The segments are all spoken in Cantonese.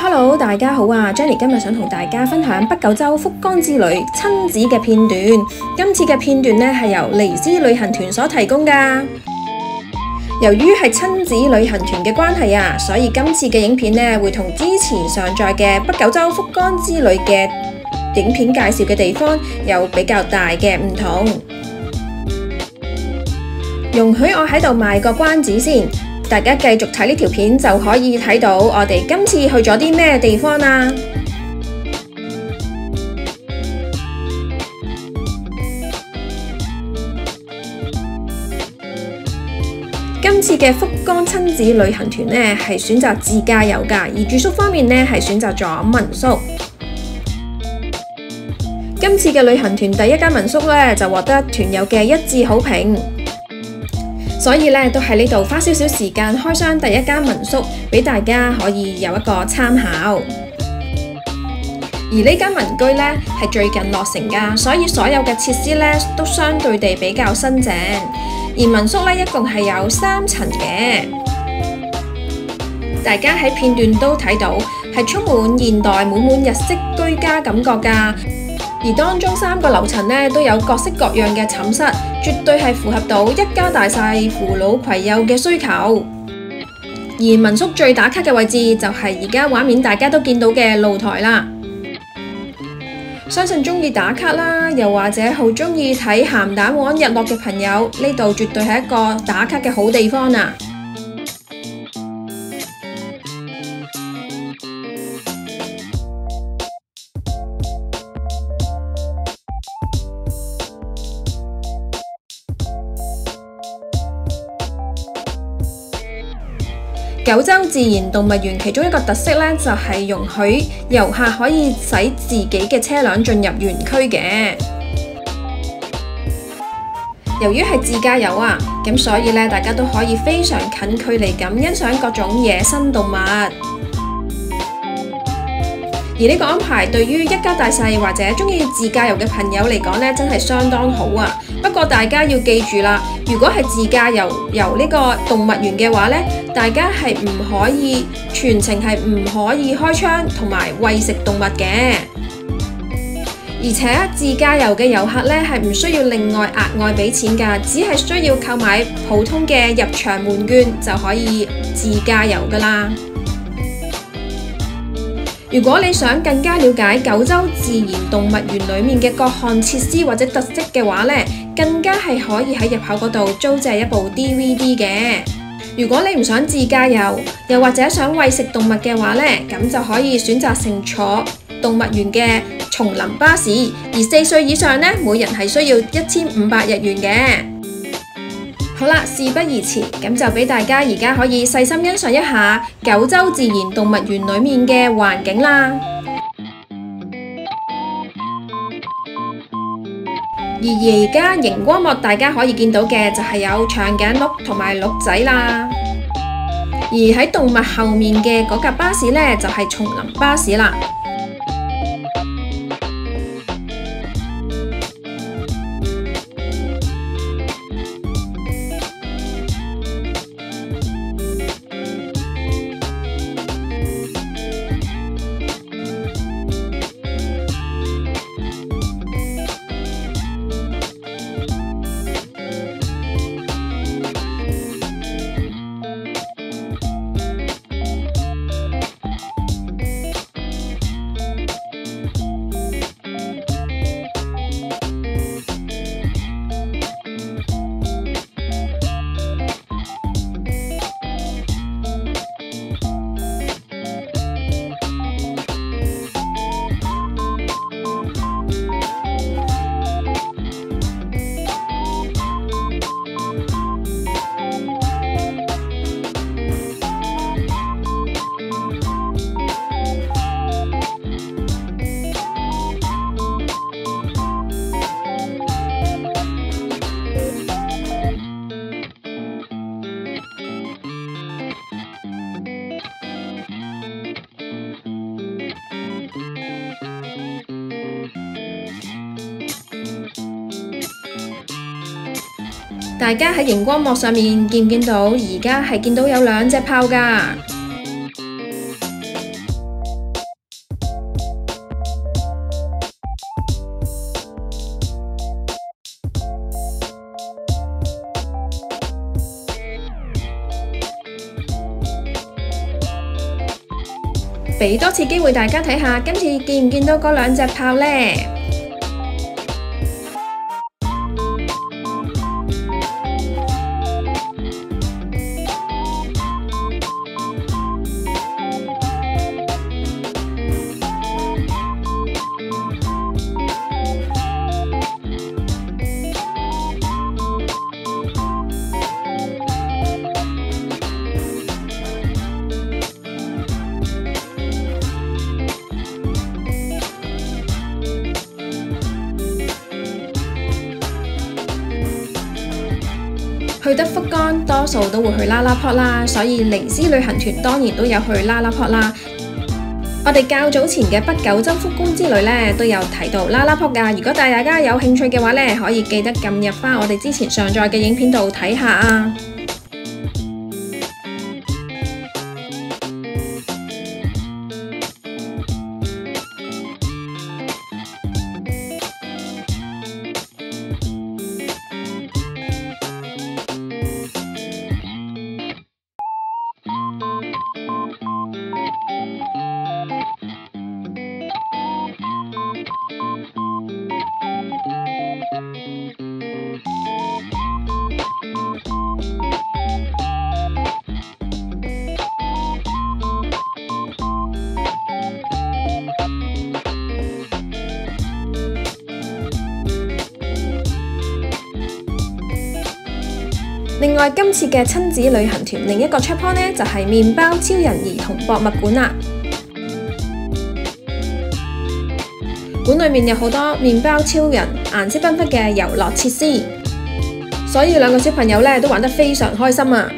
Hello， 大家好啊 ！Jenny 今日想同大家分享北九州福岡之旅親子嘅片段。今次嘅片段呢係由尼斯旅行團所提供㗎。由於係親子旅行團嘅關係啊，所以今次嘅影片呢會同之前上載嘅北九州福岡之旅嘅影片介紹嘅地方有比較大嘅唔同。容許我喺度賣個關子先。大家繼續睇呢條片就可以睇到我哋今次去咗啲咩地方啦。今次嘅福岡親子旅行團呢係選擇自駕遊㗎，而住宿方面呢係選擇咗民宿。今次嘅旅行團第一間民宿呢就獲得團友嘅一致好評。所以咧，都喺呢度花少少時間開箱第一間民宿，俾大家可以有一個參考。而呢間民居咧係最近落成㗎，所以所有嘅設施咧都相對地比較新淨。而民宿咧一共係有3層嘅，大家喺片段都睇到係充滿現代滿日式居家感覺㗎。而當中3個樓層呢都有各式各樣嘅寢室，絕對係符合到一家大細扶老攜幼嘅需求。而民宿最打卡嘅位置就係而家畫面大家都見到嘅露台啦。相信鍾意打卡啦，又或者好鍾意睇鹹蛋黃日落嘅朋友，呢度絕對係一個打卡嘅好地方啊！九州自然動物園其中一個特色呢，就係容許遊客可以駛自己嘅車輛進入園區嘅。由於係自駕遊啊，咁所以呢，大家都可以非常近距離咁欣賞各種野生動物。而呢個安排對於一家大細或者鍾意自駕遊嘅朋友嚟講呢，真係相當好啊！不過大家要記住啦，如果係自駕遊呢個動物園嘅話呢，大家係唔可以全程係唔可以開窗同埋餵食動物嘅。而且自駕遊嘅遊客呢係唔需要另外額外俾錢㗎，只係需要購買普通嘅入場門券就可以自駕遊㗎啦。如果你想更加了解九州自然動物園裡面嘅各項設施或者特色嘅話呢，更加係可以喺入口嗰度租借一部 DVD 嘅。如果你唔想自駕遊，又或者想餵食動物嘅話呢，咁就可以選擇乘坐動物園嘅叢林巴士，而4歲以上呢，每人係需要1500日元嘅。好啦，事不宜遲，咁就俾大家而家可以細心欣賞一下九州自然動物園裡面嘅環境啦。而而家熒光幕大家可以見到嘅就係有長頸鹿同埋鹿仔啦。而喺動物後面嘅嗰架巴士呢，就係叢林巴士啦。大家喺熒光幕上面見唔見到？而家係見到有2隻炮㗎。俾多次機會大家睇下，今次見唔見到嗰2隻炮呢？去得福岡，多數都會去拉拉坡啦，所以尼斯旅行團當然都有去拉拉坡啦。我哋較早前嘅北九州福宮之旅呢，都有提到拉拉坡㗎。如果大家有興趣嘅話呢，可以記得撳入返我哋之前上載嘅影片度睇下啊。另外，今次嘅親子旅行團另一個 check point 呢，就係麵包超人兒童博物館啦。館裏面有好多麵包超人顏色繽紛嘅遊樂設施，所以2個小朋友呢都玩得非常開心啊！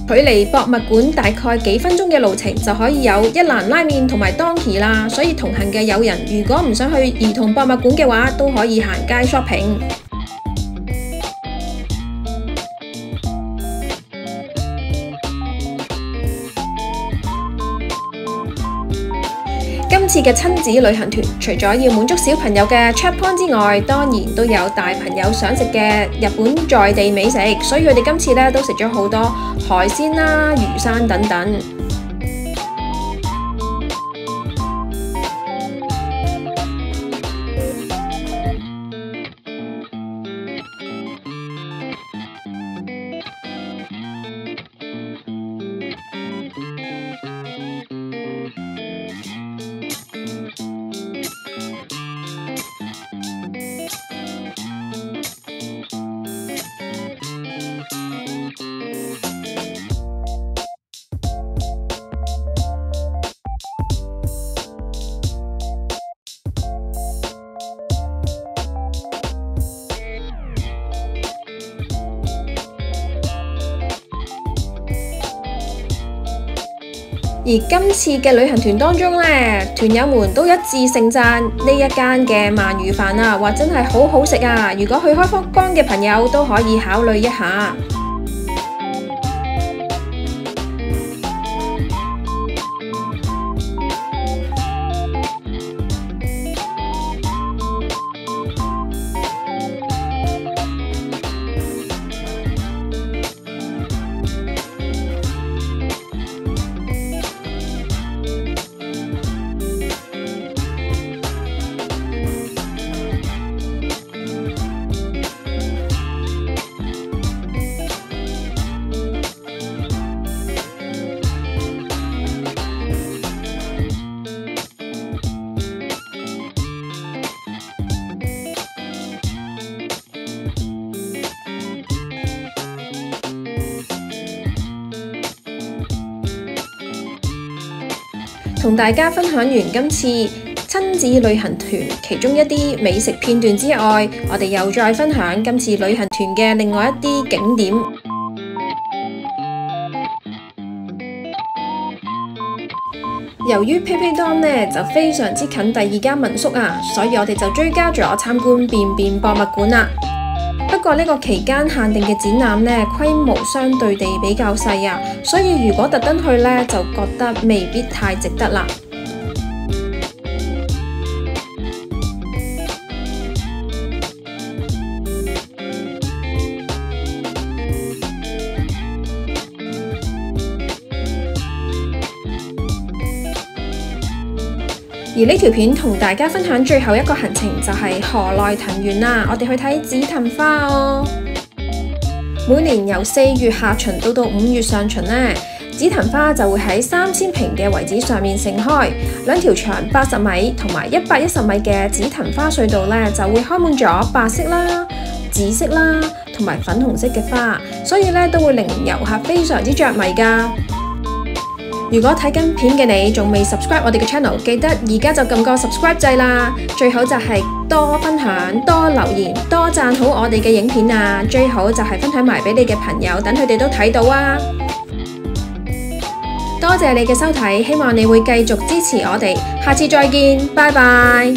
距離博物館大概幾分鐘嘅路程就可以有一蘭拉麵同埋 Donkey 啦，所以同行嘅友人如果唔想去兒童博物館嘅話，都可以行街 shopping。今次嘅親子旅行團，除咗要滿足小朋友嘅 check point 之外，當然都有大朋友想食嘅日本在地美食，所以佢哋今次呢都食咗好多海鮮啦、魚生等等。而今次嘅旅行團當中呢，團友們都一致盛讚呢一間嘅鰻魚飯啊，話真係好好食啊！如果去開福岡嘅朋友都可以考慮一下。同大家分享完今次親子旅行團其中一啲美食片段之外，我哋又再分享今次旅行團嘅另外一啲景點。由於 PayPay Dome 呢就非常之近第2間民宿啊，所以我哋就追加咗參觀便便博物館啦。不過呢個期間限定嘅展覽呢，規模相對地比較細啊，所以如果特登去呢，就覺得未必太值得啦。而呢條片同大家分享最後一個行程就係河內藤園啦，我哋去睇紫藤花哦。每年由4月下旬到5月上旬呢，紫藤花就會喺3000坪嘅遺址上面盛開，兩條長80米同埋110米嘅紫藤花隧道呢，就會開滿咗白色啦、紫色啦同埋粉紅色嘅花，所以呢都會令遊客非常之着迷㗎。如果睇緊片嘅你仲未 subscribe 我哋嘅 channel， 記得而家就撳個 subscribe 掣啦。最好就係多分享、多留言、多讚好我哋嘅影片啊！最好就係分享埋俾你嘅朋友，等佢哋都睇到啊！多謝你嘅收睇，希望你會繼續支持我哋，下次再見，拜拜。